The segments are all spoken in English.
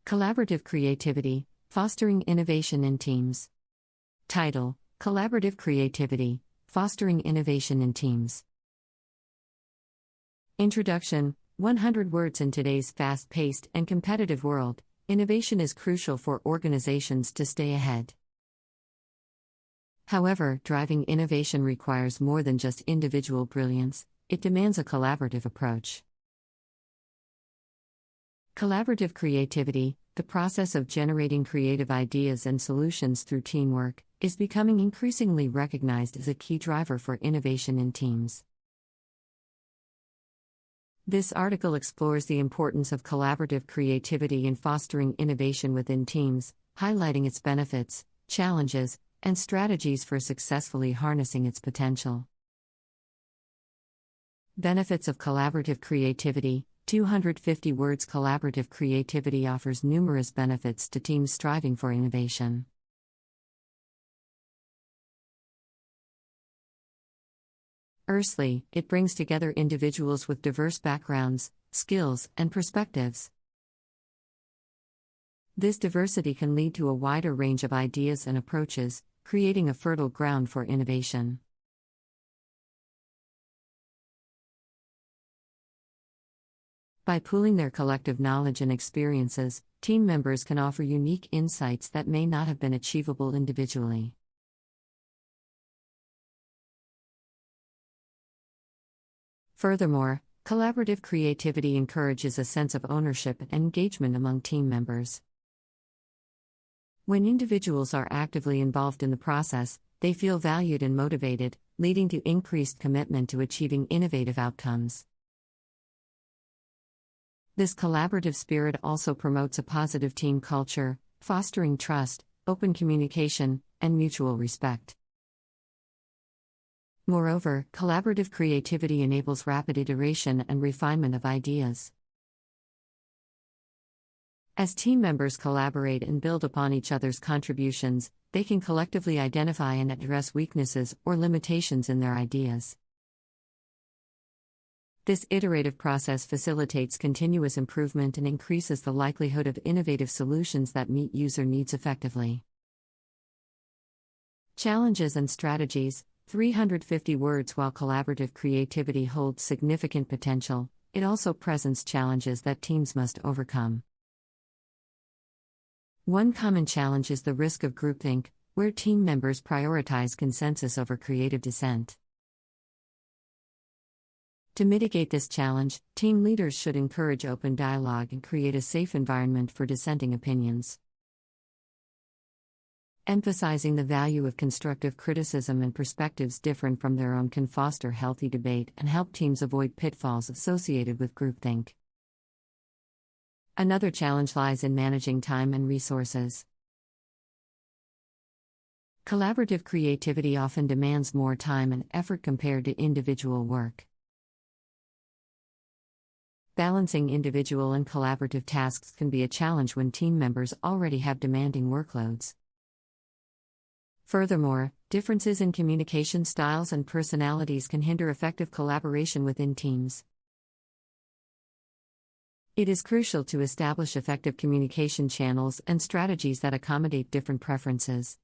Collaborative Creativity, Fostering Innovation in Teams. Title: Collaborative Creativity, Fostering Innovation in Teams. Introduction: 100 words. In today's fast-paced and competitive world, innovation is crucial for organizations to stay ahead. However, driving innovation requires more than just individual brilliance, it demands a collaborative approach. Collaborative creativity, the process of generating creative ideas and solutions through teamwork, is becoming increasingly recognized as a key driver for innovation in teams. This article explores the importance of collaborative creativity in fostering innovation within teams, highlighting its benefits, challenges, and strategies for successfully harnessing its potential. Benefits of collaborative creativity: 250 words. Collaborative creativity offers numerous benefits to teams striving for innovation. Firstly, it brings together individuals with diverse backgrounds, skills, and perspectives. This diversity can lead to a wider range of ideas and approaches, creating a fertile ground for innovation. By pooling their collective knowledge and experiences, team members can offer unique insights that may not have been achievable individually. Furthermore, collaborative creativity encourages a sense of ownership and engagement among team members. When individuals are actively involved in the process, they feel valued and motivated, leading to increased commitment to achieving innovative outcomes. This collaborative spirit also promotes a positive team culture, fostering trust, open communication, and mutual respect. Moreover, collaborative creativity enables rapid iteration and refinement of ideas. As team members collaborate and build upon each other's contributions, they can collectively identify and address weaknesses or limitations in their ideas. This iterative process facilitates continuous improvement and increases the likelihood of innovative solutions that meet user needs effectively. Challenges and strategies: 350 words. While collaborative creativity holds significant potential, it also presents challenges that teams must overcome. One common challenge is the risk of groupthink, where team members prioritize consensus over creative dissent. To mitigate this challenge, team leaders should encourage open dialogue and create a safe environment for dissenting opinions. Emphasizing the value of constructive criticism and perspectives different from their own can foster healthy debate and help teams avoid pitfalls associated with groupthink. Another challenge lies in managing time and resources. Collaborative creativity often demands more time and effort compared to individual work. Balancing individual and collaborative tasks can be a challenge when team members already have demanding workloads. Furthermore, differences in communication styles and personalities can hinder effective collaboration within teams. It is crucial to establish effective communication channels and strategies that accommodate different preferences.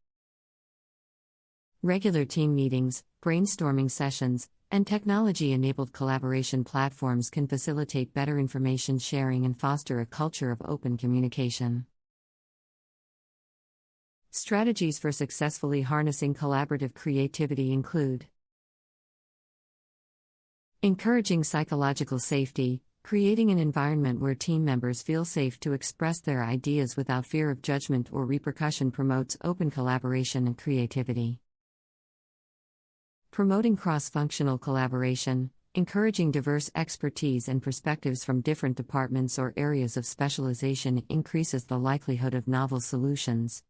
Regular team meetings, brainstorming sessions, and technology-enabled collaboration platforms can facilitate better information sharing and foster a culture of open communication. Strategies for successfully harnessing collaborative creativity include: encouraging psychological safety, creating an environment where team members feel safe to express their ideas without fear of judgment or repercussion promotes open collaboration and creativity. Promoting cross-functional collaboration, encouraging diverse expertise and perspectives from different departments or areas of specialization increases the likelihood of novel solutions.